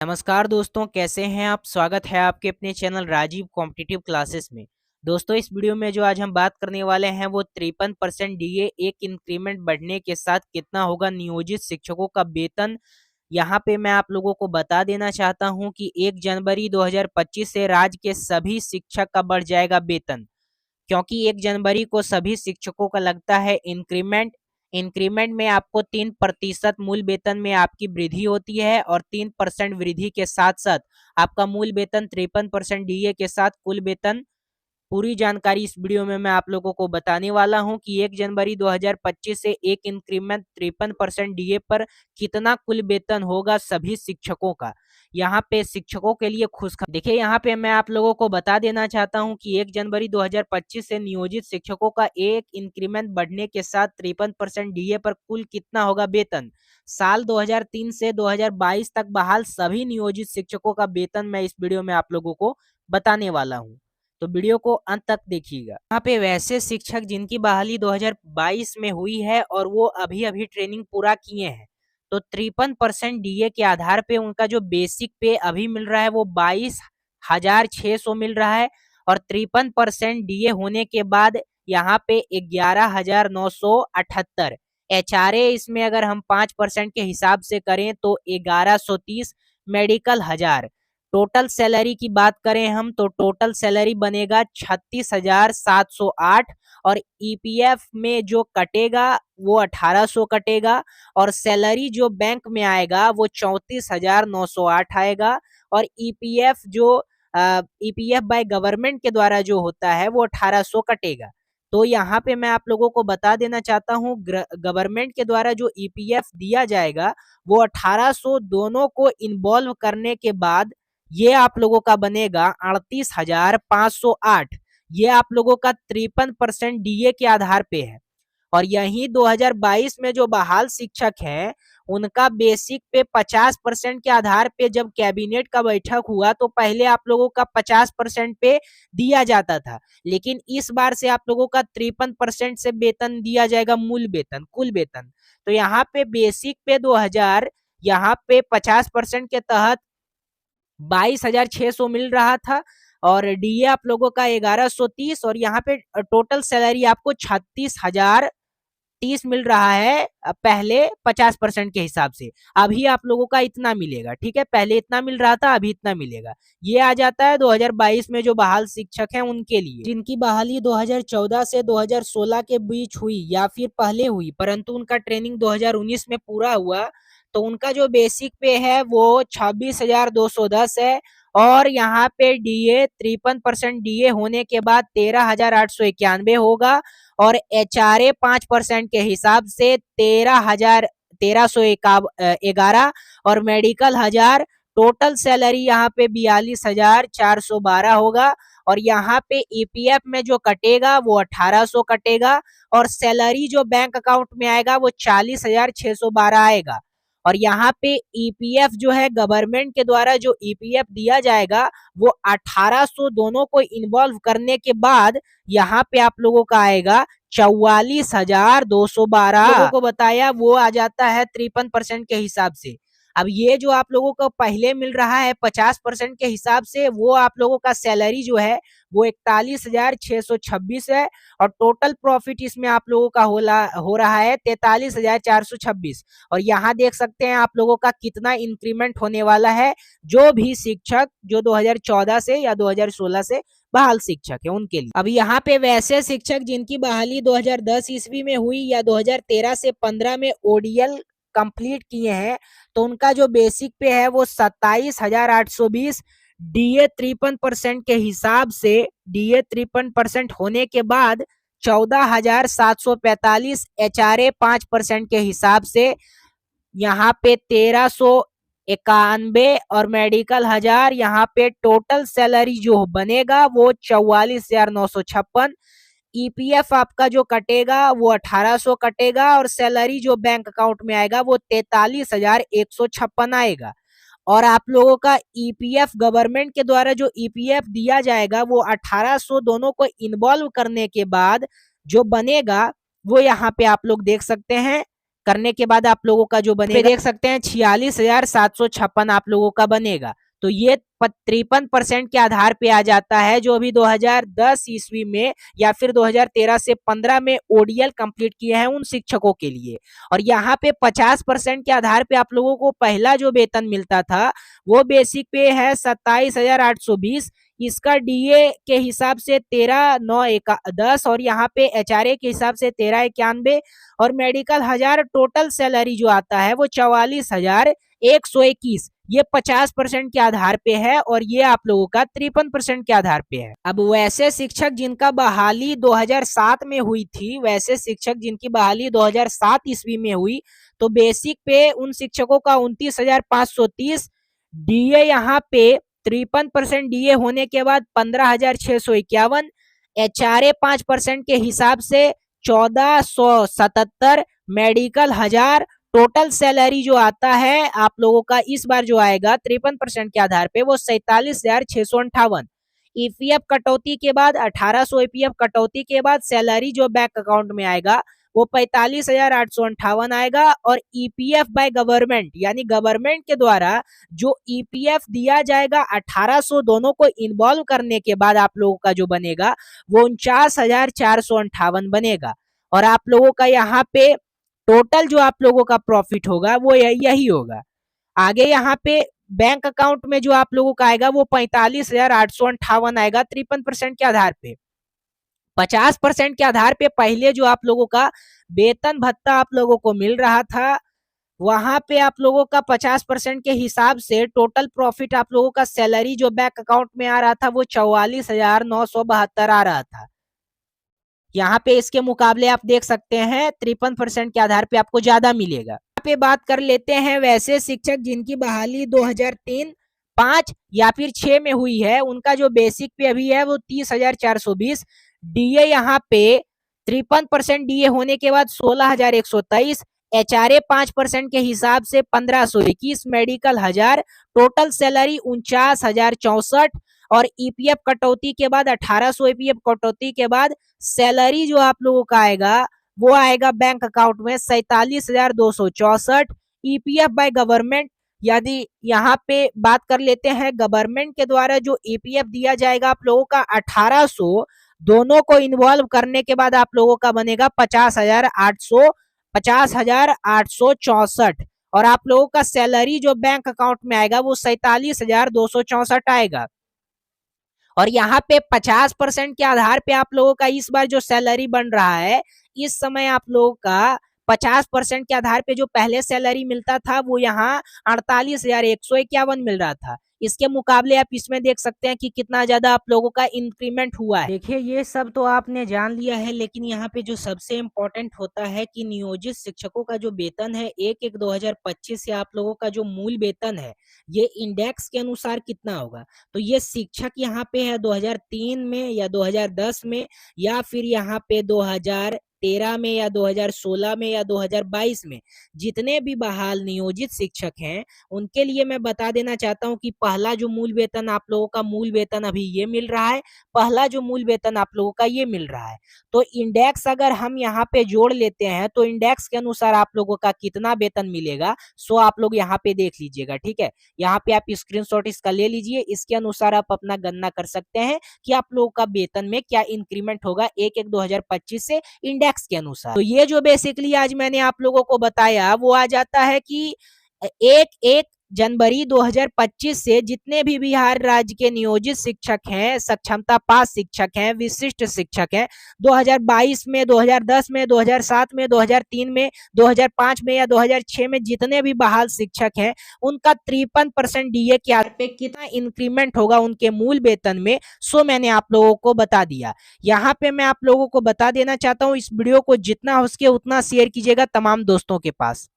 नमस्कार दोस्तों, कैसे हैं आप। स्वागत है आपके अपने चैनल राजीव कॉम्पिटिटिव क्लासेस में। दोस्तों, इस वीडियो में जो आज हम बात करने वाले हैं वो 53% डीए एक इंक्रीमेंट बढ़ने के साथ कितना होगा नियोजित शिक्षकों का वेतन। यहाँ पे मैं आप लोगों को बता देना चाहता हूँ कि 1 जनवरी 2025 से राज्य के सभी शिक्षक का बढ़ जाएगा वेतन, क्योंकि 1 जनवरी को सभी शिक्षकों का लगता है इंक्रीमेंट। इंक्रीमेंट में आपको 3% मूल वेतन में आपकी वृद्धि होती है और 3% वृद्धि के साथ साथ आपका मूल वेतन 53% डीए के साथ कुल वेतन। पूरी जानकारी इस वीडियो में मैं आप लोगों को बताने वाला हूं कि 1 जनवरी 2025 से एक इंक्रीमेंट 53% डीए पर कितना कुल वेतन होगा सभी शिक्षकों का। यहाँ पे शिक्षकों के लिए खुशखबरी देखिए, यहाँ पे मैं आप लोगों को बता देना चाहता हूं कि 1 जनवरी 2025 से नियोजित शिक्षकों का एक इंक्रीमेंट बढ़ने के साथ 53% डीए पर कुल कितना होगा वेतन। साल 2003 से 2022 तक बहाल सभी नियोजित शिक्षकों का वेतन मैं इस वीडियो में आप लोगों को बताने वाला हूँ, तो वीडियो को अंत तक देखिएगा। यहाँ पे वैसे शिक्षक जिनकी बहाली 2022 में हुई है और वो अभी अभी ट्रेनिंग पूरा किए हैं, तो 53% डीए के आधार पे उनका जो बेसिक पे अभी मिल रहा है वो 22,600 मिल रहा है, और 53% डीए होने के बाद यहाँ पे 11,978 एचआरए, इसमें अगर हम 5% के हिसाब से करें तो 1130, मेडिकल 1000। टोटल सैलरी की बात करें हम तो टोटल सैलरी बनेगा 36,708, और ईपीएफ में जो कटेगा वो 1800 कटेगा, और सैलरी जो बैंक में आएगा वो 34,908 आएगा, और ईपीएफ जो ईपीएफ बाय गवर्नमेंट के द्वारा जो होता है वो 1800 कटेगा। तो यहाँ पे मैं आप लोगों को बता देना चाहता हूँ गवर्नमेंट के द्वारा जो ईपीएफ दिया जाएगा वो 1800 दोनों को इन्वॉल्व करने के बाद ये आप लोगों का बनेगा 38,508। ये आप लोगों का 53% डीए के आधार पे है। और यही 2022 में जो बहाल शिक्षक हैं उनका बेसिक पे 50% के आधार पे जब कैबिनेट का बैठक हुआ तो पहले आप लोगों का 50% पे दिया जाता था, लेकिन इस बार से आप लोगों का 53% से वेतन दिया जाएगा, मूल वेतन कुल वेतन। तो यहाँ पे बेसिक पे 2000, यहाँ पे 50% के तहत 22,600 मिल रहा था, और डीए आप लोगों का 1130, और यहाँ पे टोटल सैलरी आपको 36,030 मिल रहा है पहले 50% के हिसाब से। अभी आप लोगों का इतना मिलेगा, ठीक है, पहले इतना मिल रहा था अभी इतना मिलेगा। ये आ जाता है 2022 में जो बहाल शिक्षक हैं उनके लिए, जिनकी बहाली 2014 से 2016 के बीच हुई या फिर पहले हुई, परंतु उनका ट्रेनिंग 2019 में पूरा हुआ, तो उनका जो बेसिक पे है वो 26,210 है, और यहाँ पे डीए 53% डीए होने के बाद 13,891 होगा, और एचआरए 5% के हिसाब से 13,1311, और मेडिकल 1000। टोटल सैलरी यहाँ पे 42,412 होगा, और यहाँ पे ईपीएफ में जो कटेगा वो 1800 कटेगा, और सैलरी जो बैंक अकाउंट में आएगा वो 40,612 आएगा। और यहाँ पे ईपीएफ जो है गवर्नमेंट के द्वारा जो ईपीएफ दिया जाएगा वो 1800 दोनों को इन्वॉल्व करने के बाद यहाँ पे आप लोगों का आएगा 44,212। लोगों को बताया वो आ जाता है 53% के हिसाब से। अब ये जो आप लोगों को पहले मिल रहा है 50% के हिसाब से, वो आप लोगों का सैलरी जो है वो 41,626 है, और टोटल प्रॉफिट इसमें आप लोगों का हो रहा है 43,426। और यहाँ देख सकते हैं आप लोगों का कितना इंक्रीमेंट होने वाला है। जो भी शिक्षक जो 2014 से या 2016 से बहाल शिक्षक है उनके लिए। अब यहाँ पे वैसे शिक्षक जिनकी बहाली 2010 ईस्वी में हुई या 2013 से 15 में ओडीएल कंप्लीट किए हैं, तो उनका जो बेसिक पे है वो 27,820, डीए 53% के हिसाब से, डीए 53% होने के बाद 14,745, एचआरए 5% के हिसाब से यहाँ पे 1391, और मेडिकल 1000। यहाँ पे टोटल सैलरी जो बनेगा वो 44,956। ईपीएफ आपका जो कटेगा वो 1800 कटेगा, और सैलरी जो बैंक अकाउंट में आएगा वो 43,156 आएगा। और आप लोगों का ईपीएफ गवर्नमेंट के द्वारा जो ईपीएफ दिया जाएगा वो 1800 दोनों को इन्वॉल्व करने के बाद जो बनेगा वो यहाँ पे आप लोग देख सकते हैं करने के बाद आप लोगों का जो बनेगा देख सकते हैं 46,756 आप लोगों का बनेगा। तो ये 53% के आधार पे आ जाता है, जो अभी 2010 ईस्वी में या फिर 2013 से 15 में ओडीएल कंप्लीट किए हैं उन शिक्षकों के लिए। और यहाँ पे 50% के आधार पे आप लोगों को पहला जो वेतन मिलता था वो बेसिक पे है 27,820। इसका डीए के हिसाब से 13,910 और यहाँ पे एचआरए के हिसाब से 1391 और मेडिकल 1000 टोटल सैलरी जो आता है वो 44,121। ये 50% के आधार पे है और ये आप लोगों का 53% के आधार पे है। अब वैसे शिक्षक जिनका बहाली 2007 में हुई थी, वैसे शिक्षक जिनकी बहाली 2007 ईस्वी में हुई, तो बेसिक पे उन शिक्षकों का 29,530, डीए यहाँ पे 53% डीए होने के बाद 15,651, एचआरए 5% के हिसाब से 1,477, मेडिकल 1000, टोटल सैलरी जो आता है आप लोगों का इस बार जो आएगा 53% के आधार पे वो 47,658। ईपीएफ कटौती के बाद 1,800 ईपीएफ कटौती के बाद सैलरी जो बैंक अकाउंट में आएगा वो 45,858 आएगा। और ईपीएफ बाय गवर्नमेंट यानी गवर्नमेंट के द्वारा जो ईपीएफ दिया जाएगा 1,800 दोनों को इन्वॉल्व करने के बाद आप लोगों का जो बनेगा वो 49,458 बनेगा। और आप लोगों का यहाँ पे टोटल जो आप लोगों का प्रॉफिट होगा वो यही होगा। आगे यहाँ पे बैंक अकाउंट में जो आप लोगों का आएगा वो 45,858 आएगा 53% के आधार पे। 50% के आधार पे पहले जो आप लोगों का वेतन भत्ता आप लोगों को मिल रहा था वहां पे आप लोगों का 50% के हिसाब से टोटल प्रॉफिट आप लोगों का सैलरी जो बैंक अकाउंट में आ रहा था वो 44,972 आ रहा था। यहाँ पे इसके मुकाबले आप देख सकते हैं 53% के आधार पे आपको ज्यादा मिलेगा। यहाँ पे बात कर लेते हैं वैसे शिक्षक जिनकी बहाली 2003, 5 या फिर 6 में हुई है, उनका जो बेसिक पे अभी है वो 30,420, डीए यहाँ पे 53% डीए होने के बाद 16,123, एचआरए 5% के हिसाब से 1,521, मेडिकल 1000, टोटल सैलरी 49,064 और ईपीएफ कटौती के बाद 1,800 ईपीएफ कटौती के बाद सैलरी जो आप लोगों का आएगा वो आएगा बैंक अकाउंट में 47,264। ईपीएफ बाय गवर्नमेंट यदि यहाँ पे बात कर लेते हैं गवर्नमेंट के द्वारा जो ईपीएफ दिया जाएगा आप लोगों का 1,800 दोनों को इन्वॉल्व करने के बाद आप लोगों का बनेगा 50,864 और आप लोगों का सैलरी जो बैंक अकाउंट में आएगा वो 47,264 आएगा। और यहाँ पे 50% के आधार पे आप लोगों का इस बार जो सैलरी बन रहा है, इस समय आप लोगों का 50% के आधार पे जो पहले सैलरी मिलता था वो यहाँ 48,151 मिल रहा था। इसके मुकाबले आप इसमें देख सकते हैं कि कितना ज्यादा आप लोगों का इंक्रीमेंट हुआ है। देखिए ये सब तो आपने जान लिया है, लेकिन यहाँ पे जो सबसे इम्पोर्टेंट होता है कि नियोजित शिक्षकों का जो वेतन है 1/1/2025 से आप लोगों का जो मूल वेतन है ये इंडेक्स के अनुसार कितना होगा। तो ये शिक्षक यहाँ पे है 2003 में या 2010 में या फिर यहाँ पे 2013 में या 2016 में या 2022 में जितने भी बहाल नियोजित शिक्षक हैं उनके लिए मैं बता देना चाहता हूं कि पहला जो मूल वेतन आप लोगों का मूल वेतन अभी ये मिल रहा है, पहला जो मूल वेतन आप लोगों का ये मिल रहा है। तो इंडेक्स अगर हम यहाँ पे जोड़ लेते हैं तो इंडेक्स के अनुसार आप लोगों का कितना वेतन मिलेगा सो आप लोग यहाँ पे देख लीजिएगा। ठीक है, यहाँ पे आप स्क्रीनशॉट इसका ले लीजिए, इसके अनुसार आप अपना गणना कर सकते हैं कि आप लोगों का वेतन में क्या इंक्रीमेंट होगा 1/1/2025 से इंडेक्स के अनुसार। तो ये जो बेसिकली आज मैंने आप लोगों को बताया वो आ जाता है कि 1 जनवरी 2025 से जितने भी बिहार राज्य के नियोजित शिक्षक हैं, सक्षमता पास शिक्षक हैं, विशिष्ट शिक्षक हैं, 2022 में, 2010 में, 2007 में, 2003 में, 2005 में या 2006 में जितने भी बहाल शिक्षक हैं उनका 53% डीए के आधार पे कितना इंक्रीमेंट होगा उनके मूल वेतन में, सो मैंने आप लोगों को बता दिया। यहाँ पे मैं आप लोगों को बता देना चाहता हूँ इस वीडियो को जितना हो सके उतना शेयर कीजिएगा तमाम दोस्तों के पास।